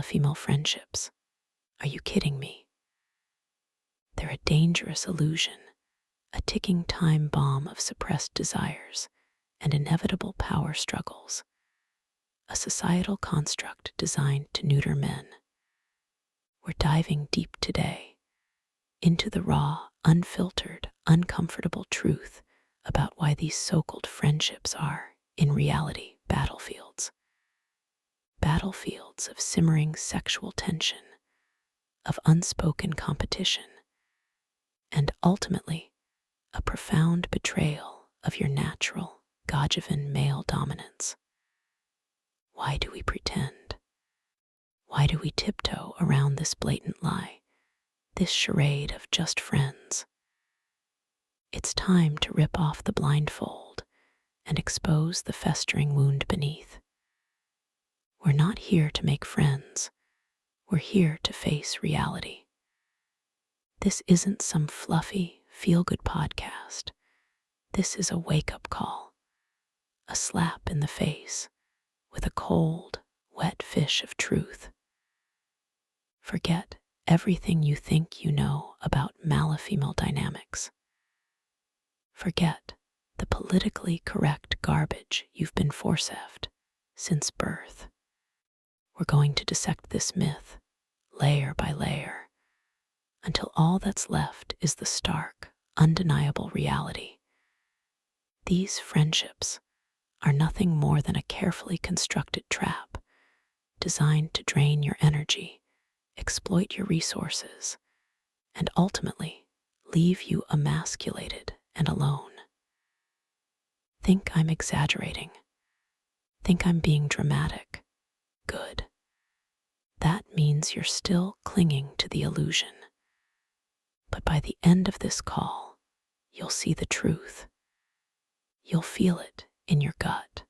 male-female friendships. Are you kidding me? They're a dangerous illusion, a ticking time bomb of suppressed desires and inevitable power struggles, a societal construct designed to neuter men. We're diving deep today into the raw, unfiltered, uncomfortable truth about why these so-called friendships are, in reality, battlefields. Battlefields of simmering sexual tension, of unspoken competition, and ultimately, a profound betrayal of your natural, God-given male dominance. Why do we pretend? Why do we tiptoe around this blatant lie, this charade of just friends? It's time to rip off the blindfold and expose the festering wound beneath. We're not here to make friends. We're here to face reality. This isn't some fluffy, feel-good podcast. This is a wake-up call, a slap in the face with a cold, wet fish of truth. Forget everything you think you know about male-female dynamics. Forget the politically correct garbage you've been force-fed since birth. We're going to dissect this myth, layer by layer, until all that's left is the stark, undeniable reality. These friendships are nothing more than a carefully constructed trap designed to drain your energy, exploit your resources, and ultimately leave you emasculated and alone. Think I'm exaggerating. Think I'm being dramatic. Good. That means you're still clinging to the illusion. But by the end of this call, you'll see the truth. You'll feel it in your gut.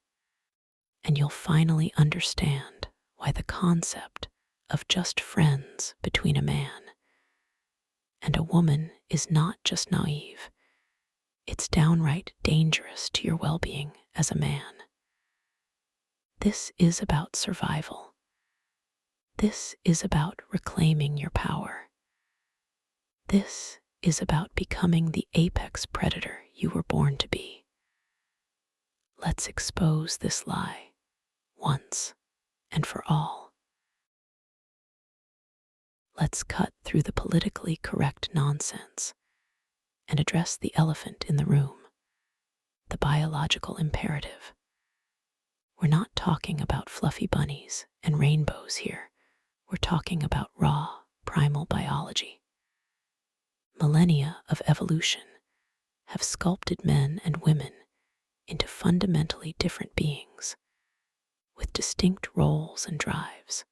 And you'll finally understand why the concept of just friends between a man and a woman is not just naive. It's downright dangerous to your well-being as a man. This is about survival. This is about reclaiming your power. This is about becoming the apex predator you were born to be. Let's expose this lie once and for all. Let's cut through the politically correct nonsense and address the elephant in the room, the biological imperative. We're not talking about fluffy bunnies and rainbows here. We're talking about raw, primal biology. Millennia of evolution have sculpted men and women into fundamentally different beings with distinct roles and drives,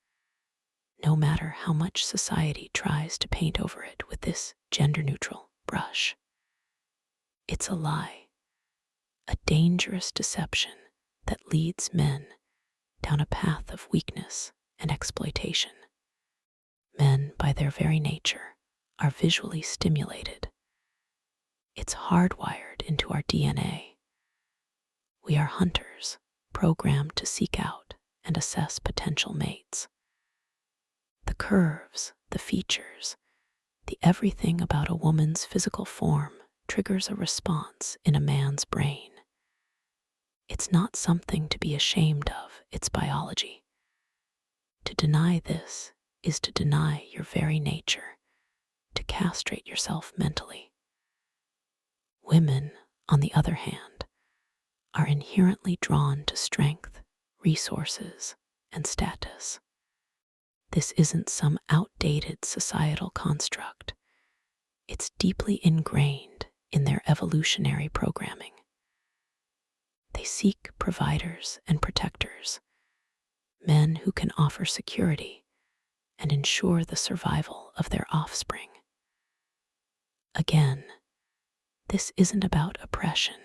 no matter how much society tries to paint over it with this gender-neutral brush. It's a lie, a dangerous deception that leads men down a path of weakness and exploitation. Men, by their very nature, are visually stimulated. It's hardwired into our DNA. We are hunters, programmed to seek out and assess potential mates. The curves, the features, the everything about a woman's physical form triggers a response in a man's brain. It's not something to be ashamed of, it's biology. To deny this is to deny your very nature, to castrate yourself mentally. Women, on the other hand, are inherently drawn to strength, resources, and status. This isn't some outdated societal construct. It's deeply ingrained in their evolutionary programming. They seek providers and protectors, men who can offer security and ensure the survival of their offspring. Again, this isn't about oppression.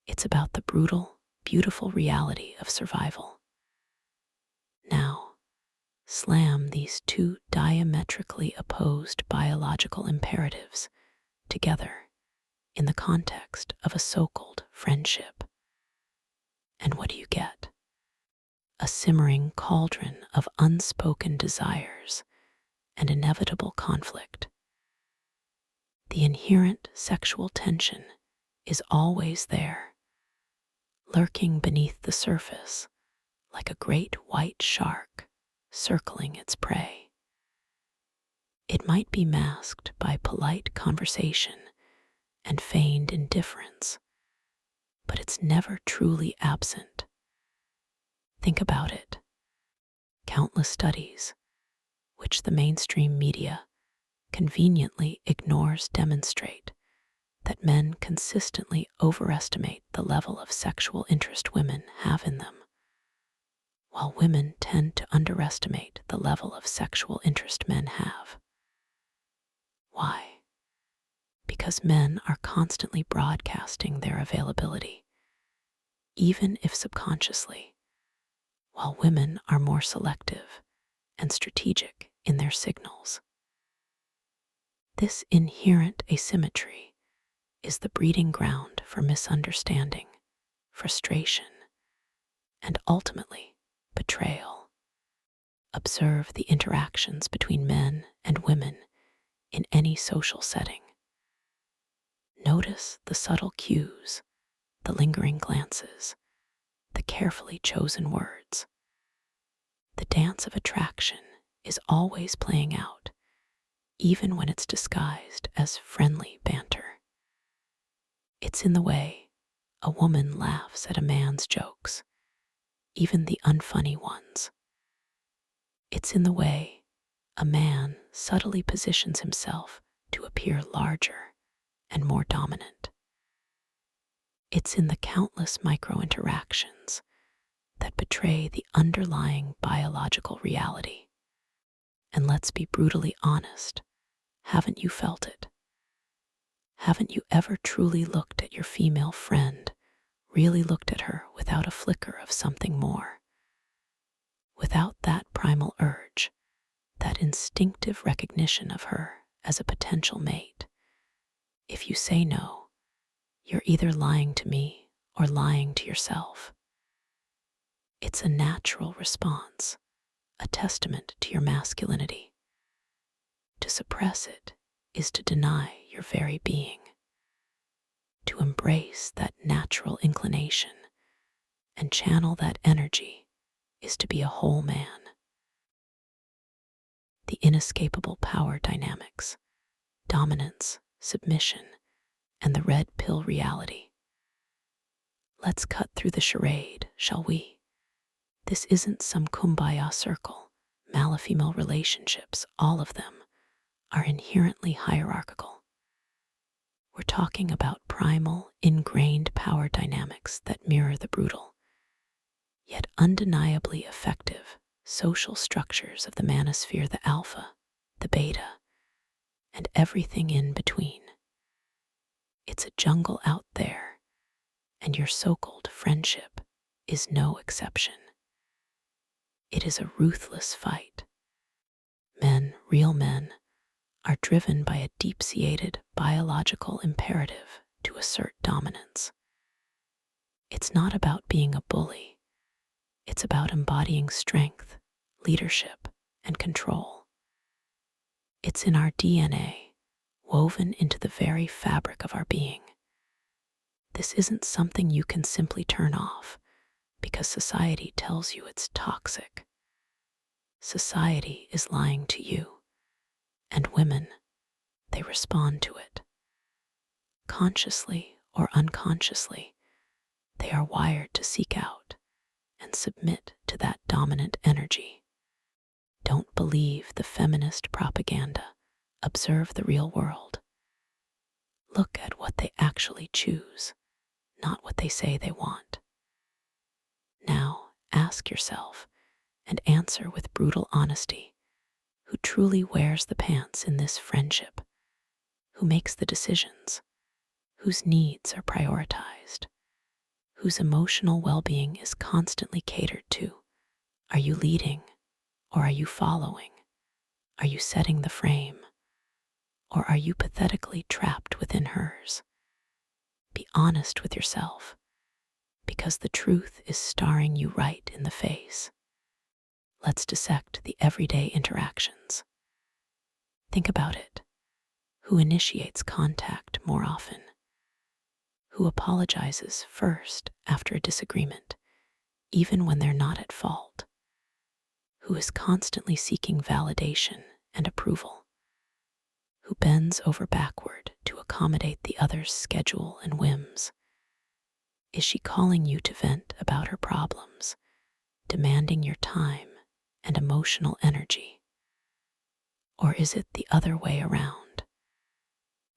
It's about the brutal, beautiful reality of survival. Now, slam these two diametrically opposed biological imperatives together in the context of a so-called friendship. And what do you get? a simmering cauldron of unspoken desires and inevitable conflict. The inherent sexual tension is always there, lurking beneath the surface like a great white shark circling its prey. It might be masked by polite conversation and feigned indifference, but it's never truly absent. Think about it. Countless studies, which the mainstream media conveniently ignores, demonstrate that men consistently overestimate the level of sexual interest women have in them, while women tend to underestimate the level of sexual interest men have. Why? Because men are constantly broadcasting their availability, even if subconsciously, while women are more selective and strategic in their signals. This inherent asymmetry is the breeding ground for misunderstanding, frustration, and ultimately betrayal. Observe the interactions between men and women in any social setting. Notice the subtle cues, the lingering glances, the carefully chosen words. The dance of attraction is always playing out, even when it's disguised as friendly banter. It's in the way a woman laughs at a man's jokes, even the unfunny ones. It's in the way a man subtly positions himself to appear larger and more dominant. It's in the countless micro-interactions that betray the underlying biological reality. And let's be brutally honest, haven't you felt it? Haven't you ever truly looked at your female friend, really looked at her without a flicker of something more? Without that primal urge, that instinctive recognition of her as a potential mate? If you say no, you're either lying to me or lying to yourself. It's a natural response, a testament to your masculinity. To suppress it is to deny your very being. To embrace that natural inclination and channel that energy is to be a whole man. The inescapable power dynamics, dominance, submission, and the red pill reality. Let's cut through the charade, shall we? This isn't some kumbaya circle. Male-female relationships, all of them, are inherently hierarchical. We're talking about primal, ingrained power dynamics that mirror the brutal, yet undeniably effective social structures of the manosphere, the alpha, the beta, and everything in between. It's a jungle out there, and your so-called friendship is no exception. It is a ruthless fight. Men, real men, are driven by a deep-seated biological imperative to assert dominance. It's not about being a bully. It's about embodying strength, leadership, and control. It's in our DNA, woven into the very fabric of our being. This isn't something you can simply turn off because society tells you it's toxic. Society is lying to you, and women, they respond to it. Consciously or unconsciously, they are wired to seek out and submit to that dominant energy. Don't believe the feminist propaganda. Observe the real world. Look at what they actually choose, not what they say they want. Now, ask yourself and answer with brutal honesty, who truly wears the pants in this friendship? Who makes the decisions? Whose needs are prioritized? Whose emotional well-being is constantly catered to? Are you leading, or are you following? Are you setting the frame, or are you pathetically trapped within hers? Be honest with yourself. because the truth is staring you right in the face. Let's dissect the everyday interactions. Think about it. Who initiates contact more often? Who apologizes first after a disagreement, even when they're not at fault? Who is constantly seeking validation and approval? Who bends over backward to accommodate the other's schedule and whims? Is she calling you to vent about her problems, demanding your time and emotional energy? Or is it the other way around?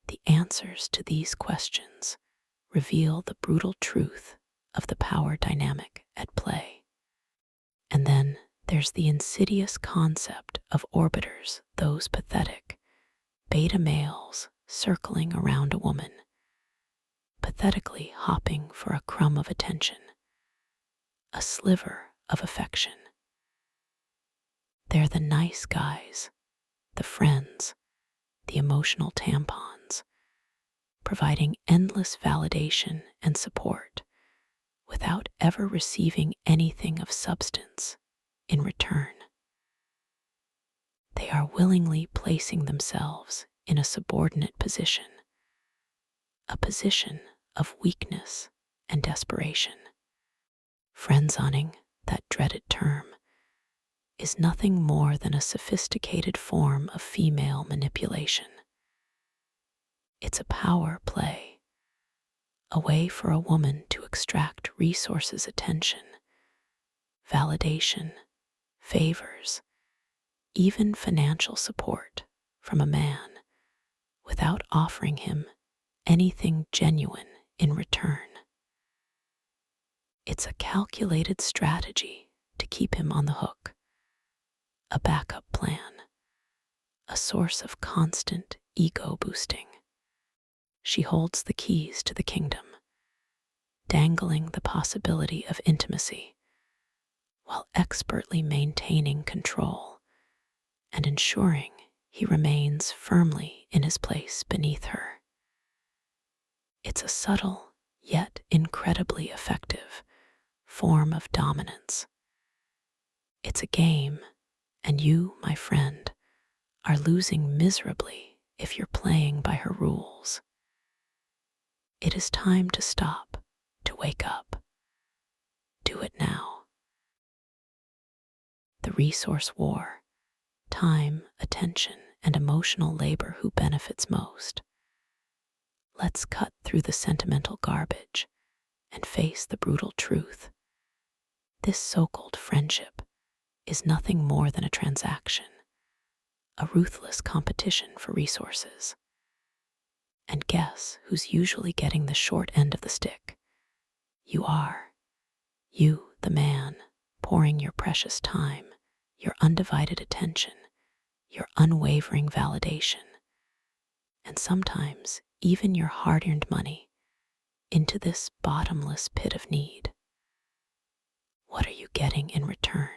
The answers to these questions reveal the brutal truth of the power dynamic at play. And then there's the insidious concept of orbiters, those pathetic beta males circling around a woman, pathetically hopping for a crumb of attention, a sliver of affection. They're the nice guys, the friends, the emotional tampons, providing endless validation and support without ever receiving anything of substance in return. They are willingly placing themselves in a subordinate position, a position of weakness and desperation. Friendzoning, that dreaded term, is nothing more than a sophisticated form of female manipulation. It's a power play, a way for a woman to extract resources, attention, validation, favors, even financial support from a man without offering him anything genuine in return. It's a calculated strategy to keep him on the hook, a backup plan, a source of constant ego boosting. She holds the keys to the kingdom, dangling the possibility of intimacy while expertly maintaining control and ensuring he remains firmly in his place beneath her. It's a subtle, yet incredibly effective form of dominance. It's a game, and you, my friend, are losing miserably if you're playing by her rules. It is time to stop, to wake up. Do it now. The resource war, time, attention, and emotional labor. Who benefits most? Let's cut through the sentimental garbage and face the brutal truth. This so-called friendship is nothing more than a transaction, a ruthless competition for resources. And guess who's usually getting the short end of the stick? You are. You, the man, pouring your precious time, your undivided attention, your unwavering validation, and sometimes even your hard-earned money into this bottomless pit of need. What are you getting in return?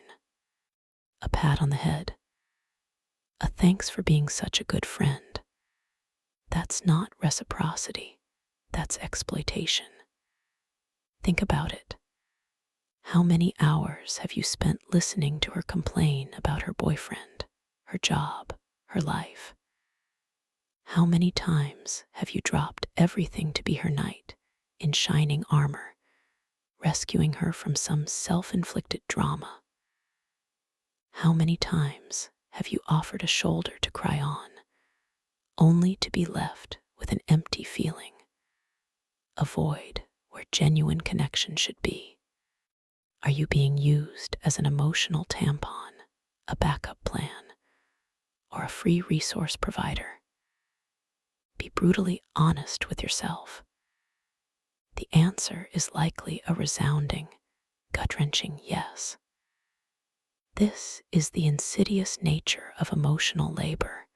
A pat on the head? A thanks for being such a good friend? That's not reciprocity, that's exploitation. Think about it. How many hours have you spent listening to her complain about her boyfriend, her job, her life? How many times have you dropped everything to be her knight in shining armor, rescuing her from some self-inflicted drama? How many times have you offered a shoulder to cry on, only to be left with an empty feeling, a void where genuine connection should be? Are you being used as an emotional tampon, a backup plan, or a free resource provider? Be brutally honest with yourself. The answer is likely a resounding, gut-wrenching yes. This is the insidious nature of emotional labor,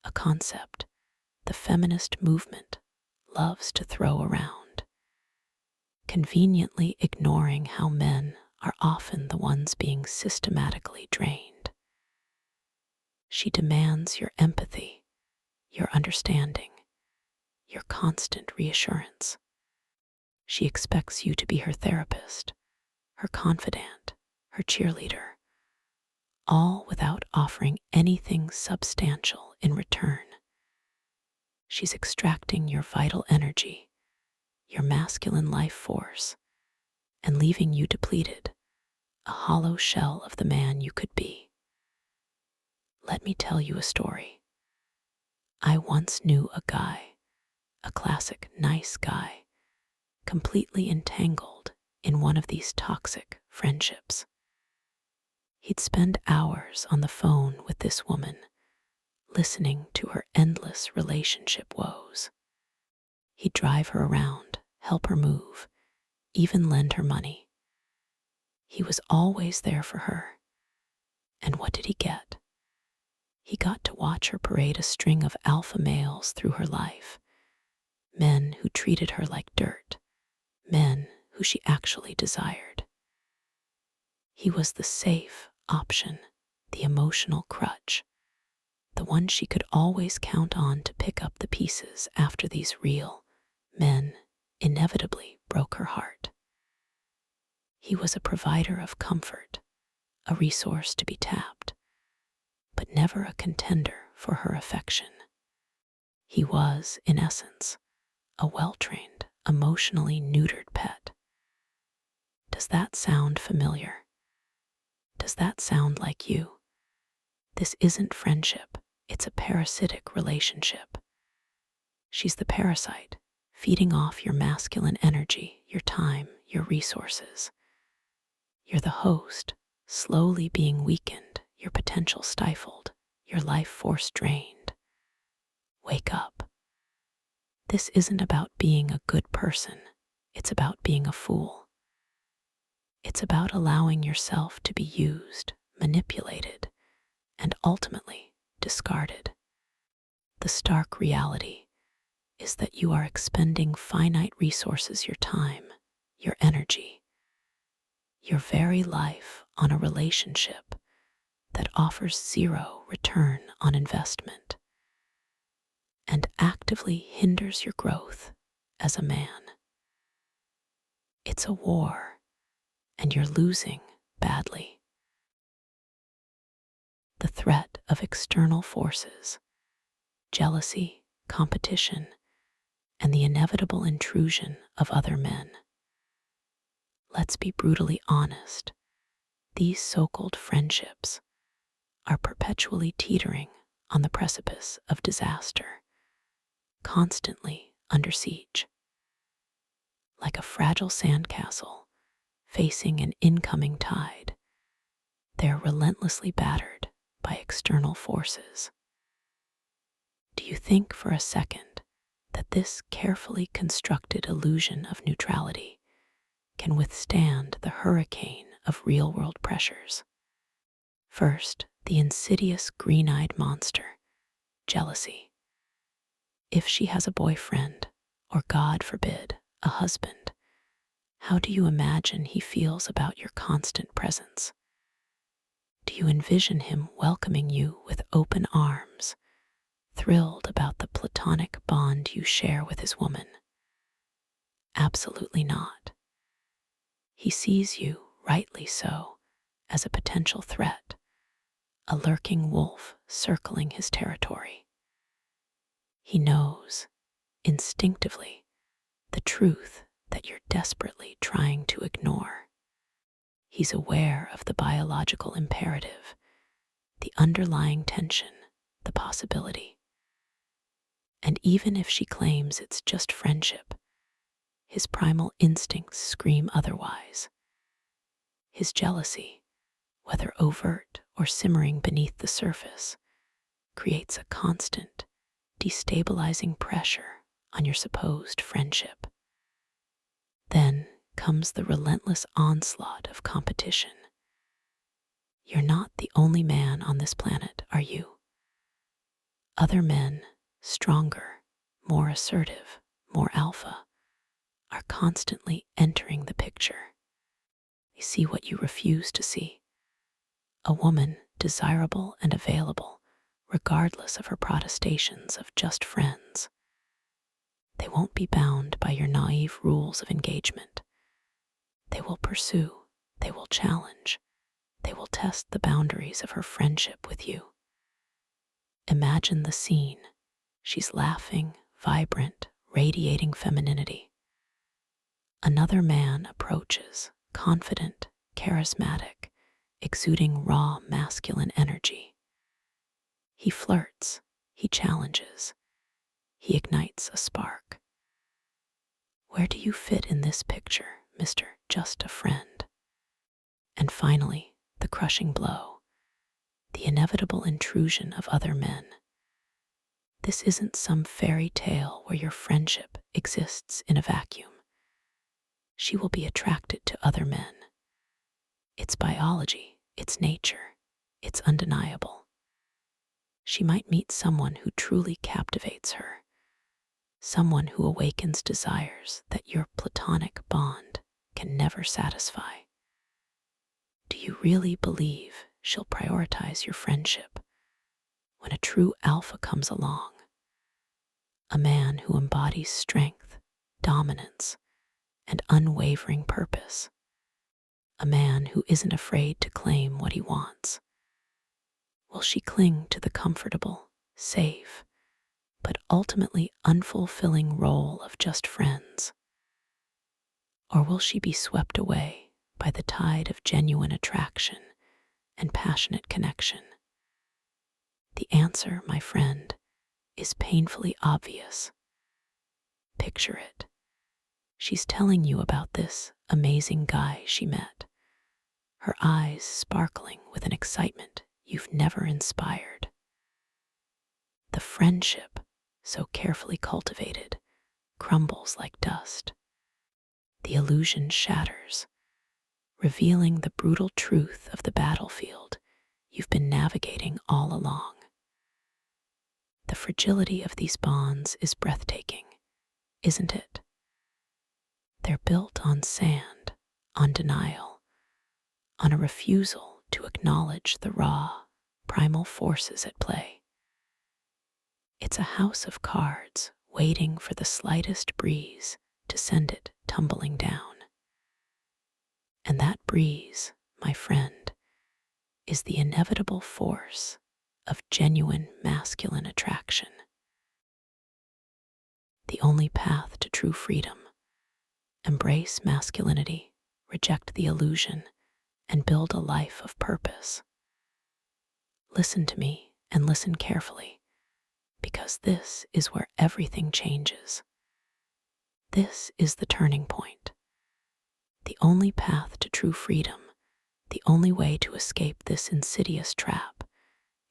a concept the feminist movement loves to throw around, conveniently ignoring how men are often the ones being systematically drained. She demands your empathy, your understanding, your constant reassurance. She expects you to be her therapist, her confidant, her cheerleader, all without offering anything substantial in return. She's extracting your vital energy, your masculine life force, and leaving you depleted, a hollow shell of the man you could be. Let me tell you a story. I once knew a guy, a classic nice guy, completely entangled in one of these toxic friendships. He'd spend hours on the phone with this woman, listening to her endless relationship woes. He'd drive her around, help her move, even lend her money. He was always there for her. And what did he get? He got to watch her parade a string of alpha males through her life, men who treated her like dirt, men who she actually desired. He was the safe option, the emotional crutch, the one she could always count on to pick up the pieces after these real men inevitably broke her heart. He was a provider of comfort, a resource to be tapped, but never a contender for her affection. He was, in essence, a well-trained, emotionally neutered pet. Does that sound familiar? Does that sound like you? This isn't friendship, it's a parasitic relationship. She's the parasite, feeding off your masculine energy, your time, your resources. You're the host, slowly being weakened, your potential stifled, your life force drained. Wake up. This isn't about being a good person, it's about being a fool. It's about allowing yourself to be used, manipulated, and ultimately discarded. The stark reality is that you are expending finite resources, your time, your energy, your very life on a relationship that offers zero return on investment and actively hinders your growth as a man. It's a war, and you're losing badly. The threat of external forces, jealousy, competition, and the inevitable intrusion of other men. Let's be brutally honest. These so-called friendships are perpetually teetering on the precipice of disaster, constantly under siege. Like a fragile sandcastle facing an incoming tide, they're relentlessly battered by external forces. Do you think for a second that this carefully constructed illusion of neutrality can withstand the hurricane of real-world pressures? First, the insidious green-eyed monster, jealousy. If she has a boyfriend, or God forbid, a husband, how do you imagine he feels about your constant presence? Do you envision him welcoming you with open arms, thrilled about the platonic bond you share with his woman? Absolutely not. He sees you, rightly so, as a potential threat, a lurking wolf circling his territory. He knows, instinctively, the truth that you're desperately trying to ignore. He's aware of the biological imperative, the underlying tension, the possibility. And even if she claims it's just friendship, his primal instincts scream otherwise. His jealousy, whether overt or simmering beneath the surface, creates a constant, destabilizing pressure on your supposed friendship. Then comes the relentless onslaught of competition. You're not the only man on this planet, are you? Other men, stronger, more assertive, more alpha, are constantly entering the picture. They see what you refuse to see. A woman desirable and available, regardless of her protestations of just friends. They won't be bound by your naive rules of engagement. They will pursue, they will challenge, they will test the boundaries of her friendship with you. Imagine the scene. She's laughing, vibrant, radiating femininity. Another man approaches, confident, charismatic, exuding raw masculine energy. He flirts, he challenges, he ignites a spark. Where do you fit in this picture, Mr. Just a Friend? And finally, the crushing blow, the inevitable intrusion of other men. This isn't some fairy tale where your friendship exists in a vacuum. She will be attracted to other men. It's biology, it's nature, it's undeniable. She might meet someone who truly captivates her, someone who awakens desires that your platonic bond can never satisfy. Do you really believe she'll prioritize your friendship when a true alpha comes along? A man who embodies strength, dominance, and unwavering purpose. A man who isn't afraid to claim what he wants. Will she cling to the comfortable, safe, but ultimately unfulfilling role of just friends? Or will she be swept away by the tide of genuine attraction and passionate connection? The answer, my friend, is painfully obvious. Picture it. She's telling you about this amazing guy she met, her eyes sparkling with an excitement you've never inspired. The friendship, so carefully cultivated, crumbles like dust. The illusion shatters, revealing the brutal truth of the battlefield you've been navigating all along. The fragility of these bonds is breathtaking, isn't it? They're built on sand, on denial, on a refusal to acknowledge the raw, primal forces at play. It's a house of cards waiting for the slightest breeze to send it tumbling down. And that breeze, my friend, is the inevitable force of genuine masculine attraction. The only path to true freedom. Embrace masculinity, reject the illusion, and build a life of purpose. Listen to me and listen carefully, because this is where everything changes. This is the turning point. The only path to true freedom, the only way to escape this insidious trap,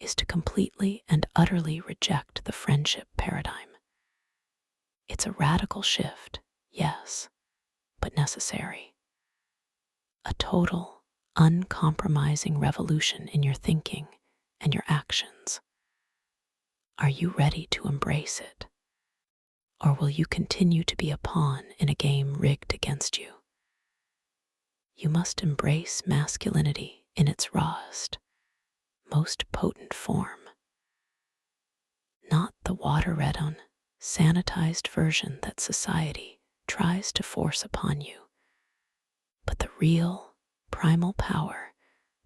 is to completely and utterly reject the friendship paradigm. It's a radical shift, yes, but necessary. A total, uncompromising revolution in your thinking and your actions. Are you ready to embrace it? Or will you continue to be a pawn in a game rigged against you? You must embrace masculinity in its rawest, most potent form. Not the water-red, sanitized version that society tries to force upon you, but the real, primal power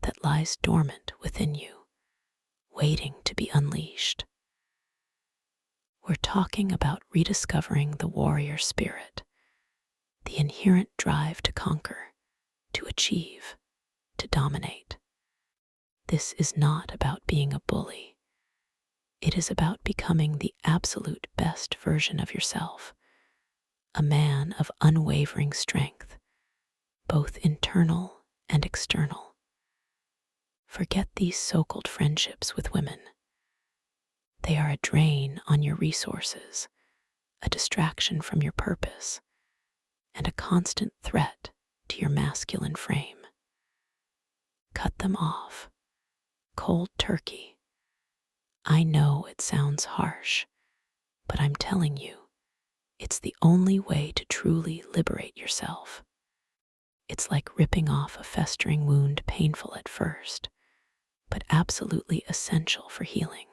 that lies dormant within you, waiting to be unleashed. We're talking about rediscovering the warrior spirit, the inherent drive to conquer, to achieve, to dominate. This is not about being a bully. It is about becoming the absolute best version of yourself, a man of unwavering strength, both internal and external. Forget these so-called friendships with women. They are a drain on your resources, a distraction from your purpose, and a constant threat to your masculine frame. Cut them off. Cold turkey. I know it sounds harsh, but I'm telling you, it's the only way to truly liberate yourself. It's like ripping off a festering wound, painful at first, but absolutely essential for healing.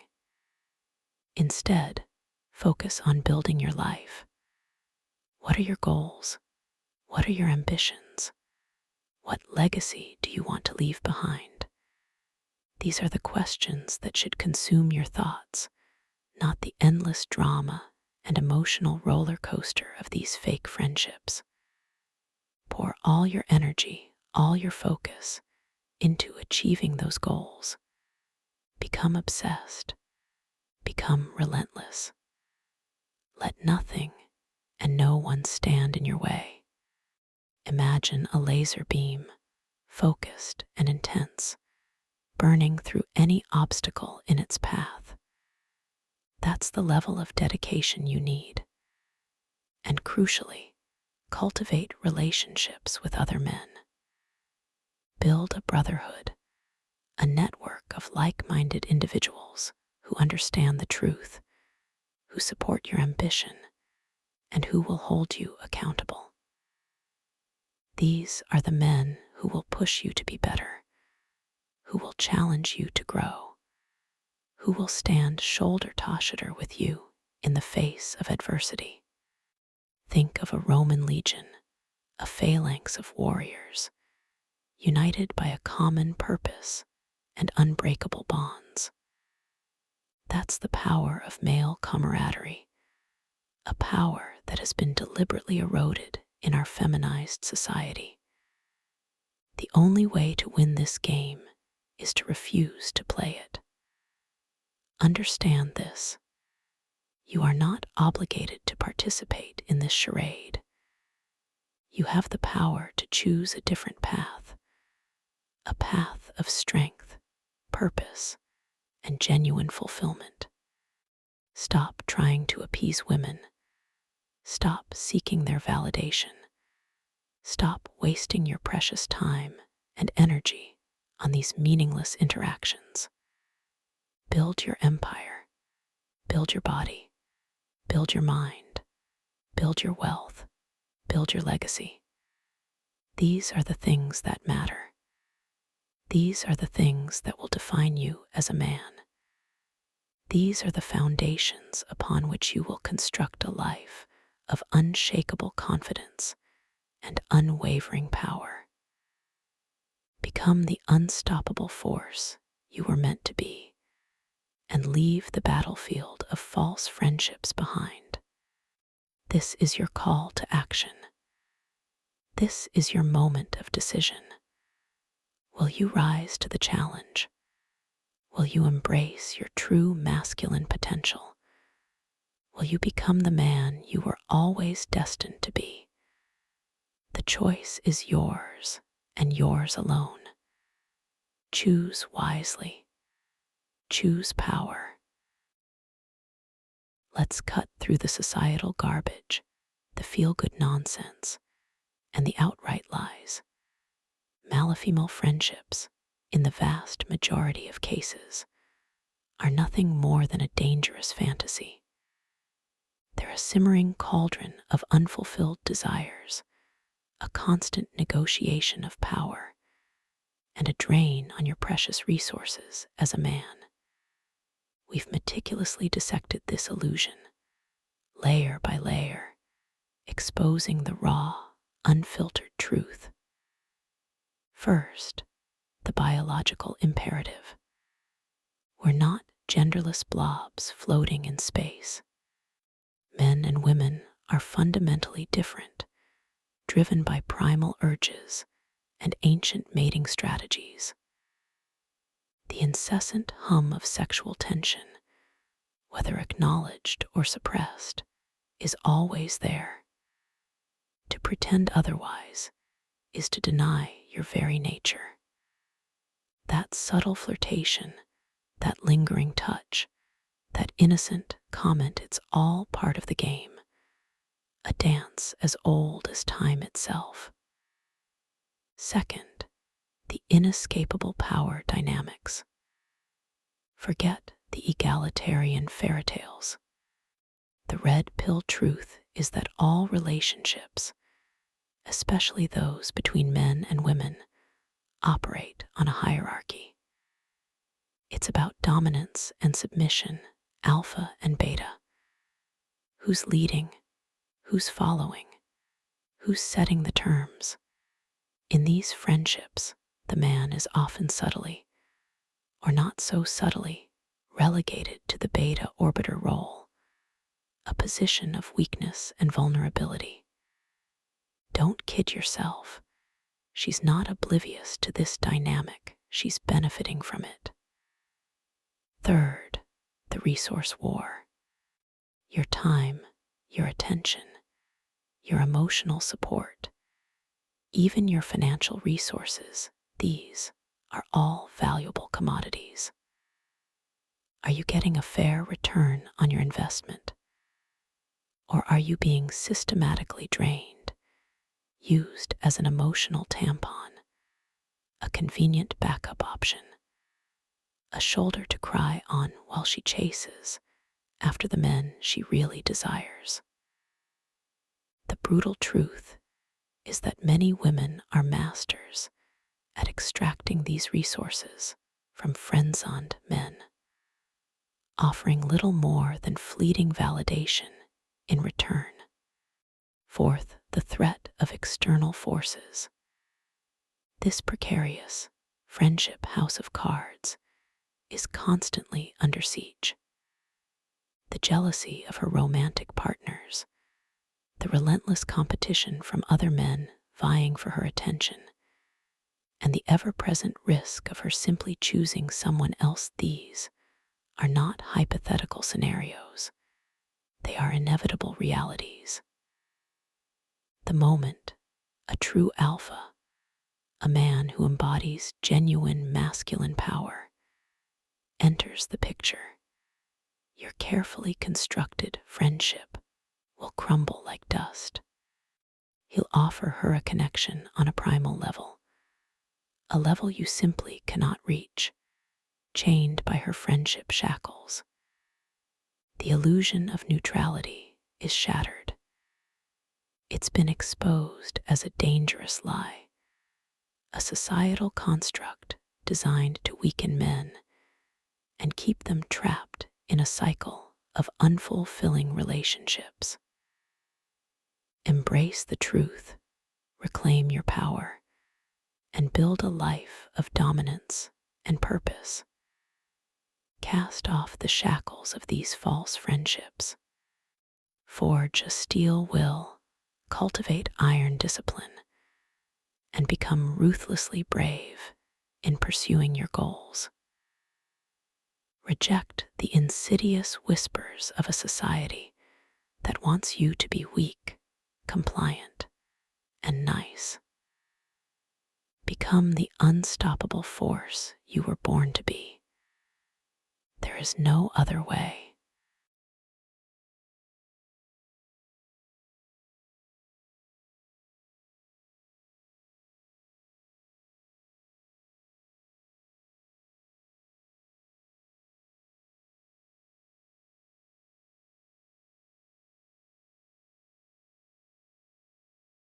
Instead, focus on building your life, What are your goals? What are your ambitions? What legacy do you want to leave behind? These are the questions that should consume your thoughts, not the endless drama and emotional roller coaster of these fake friendships. Pour all your energy, all your focus into achieving those goals. Become obsessed. Become relentless. Let nothing and no one stand in your way. Imagine a laser beam, focused and intense, burning through any obstacle in its path. That's the level of dedication you need. And crucially, cultivate relationships with other men. Build a brotherhood, a network of like-minded individuals who understand the truth, who support your ambition, and who will hold you accountable. These are the men who will push you to be better, who will challenge you to grow, who will stand shoulder to shoulder with you in the face of adversity. Think of a Roman legion, a phalanx of warriors, united by a common purpose and unbreakable bonds. That's the power of male camaraderie, a power that has been deliberately eroded in our feminized society. The only way to win this game is to refuse to play it. Understand this. You are not obligated to participate in this charade. You have the power to choose a different path, a path of strength, purpose, and genuine fulfillment. Stop trying to appease women. Stop seeking their validation. Stop wasting your precious time and energy on these meaningless interactions. Build your empire. Build your body. Build your mind. Build your wealth. Build your legacy. These are the things that matter. These are the things that will define you as a man. These are the foundations upon which you will construct a life of unshakable confidence and unwavering power. Become the unstoppable force you were meant to be, and leave the battlefield of false friendships behind. This is your call to action. This is your moment of decision. Will you rise to the challenge? Will you embrace your true masculine potential? Will you become the man you were always destined to be? The choice is yours and yours alone. Choose wisely. Choose power. Let's cut through the societal garbage, the feel-good nonsense, and the outright lies. Male-female friendships, in the vast majority of cases, are nothing more than a dangerous fantasy. They're a simmering cauldron of unfulfilled desires, a constant negotiation of power, and a drain on your precious resources as a man. We've meticulously dissected this illusion, layer by layer, exposing the raw, unfiltered truth. First, the biological imperative. We're not genderless blobs floating in space. Men and women are fundamentally different, driven by primal urges and ancient mating strategies. The incessant hum of sexual tension, whether acknowledged or suppressed, is always there. To pretend otherwise is to deny your very nature. That subtle flirtation, that lingering touch, that innocent comment, it's all part of the game, a dance as old as time itself. Second, the inescapable power dynamics. Forget the egalitarian fairy tales. The red pill truth is that all relationships, especially those between men and women, operate on a hierarchy. It's about dominance and submission, alpha and beta. Who's leading? Who's following? Who's setting the terms? In these friendships, the man is often subtly, or not so subtly, relegated to the beta orbiter role, a position of weakness and vulnerability. Don't kid yourself. She's not oblivious to this dynamic. She's benefiting from it. Third, the resource war. Your time, your attention, your emotional support, even your financial resources, these are all valuable commodities. Are you getting a fair return on your investment? Or are you being systematically drained, used as an emotional tampon, a convenient backup option, a shoulder to cry on while she chases after the men she really desires? The brutal truth is that many women are masters at extracting these resources from friend-zoned men, offering little more than fleeting validation in return. Fourth, the threat of external forces. This precarious friendship house of cards is constantly under siege. The jealousy of her romantic partners, the relentless competition from other men vying for her attention, and the ever-present risk of her simply choosing someone else, these are not hypothetical scenarios. They are inevitable realities. The moment a true alpha, a man who embodies genuine masculine power, enters the picture, your carefully constructed friendship will crumble like dust. He'll offer her a connection on a primal level, a level you simply cannot reach, chained by her friendship shackles. The illusion of neutrality is shattered. It's been exposed as a dangerous lie, a societal construct designed to weaken men and keep them trapped in a cycle of unfulfilling relationships. Embrace the truth, reclaim your power, and build a life of dominance and purpose. Cast off the shackles of these false friendships. Forge a steel will, cultivate iron discipline, and become ruthlessly brave in pursuing your goals. Reject the insidious whispers of a society that wants you to be weak, compliant, and nice. Become the unstoppable force you were born to be. There is no other way.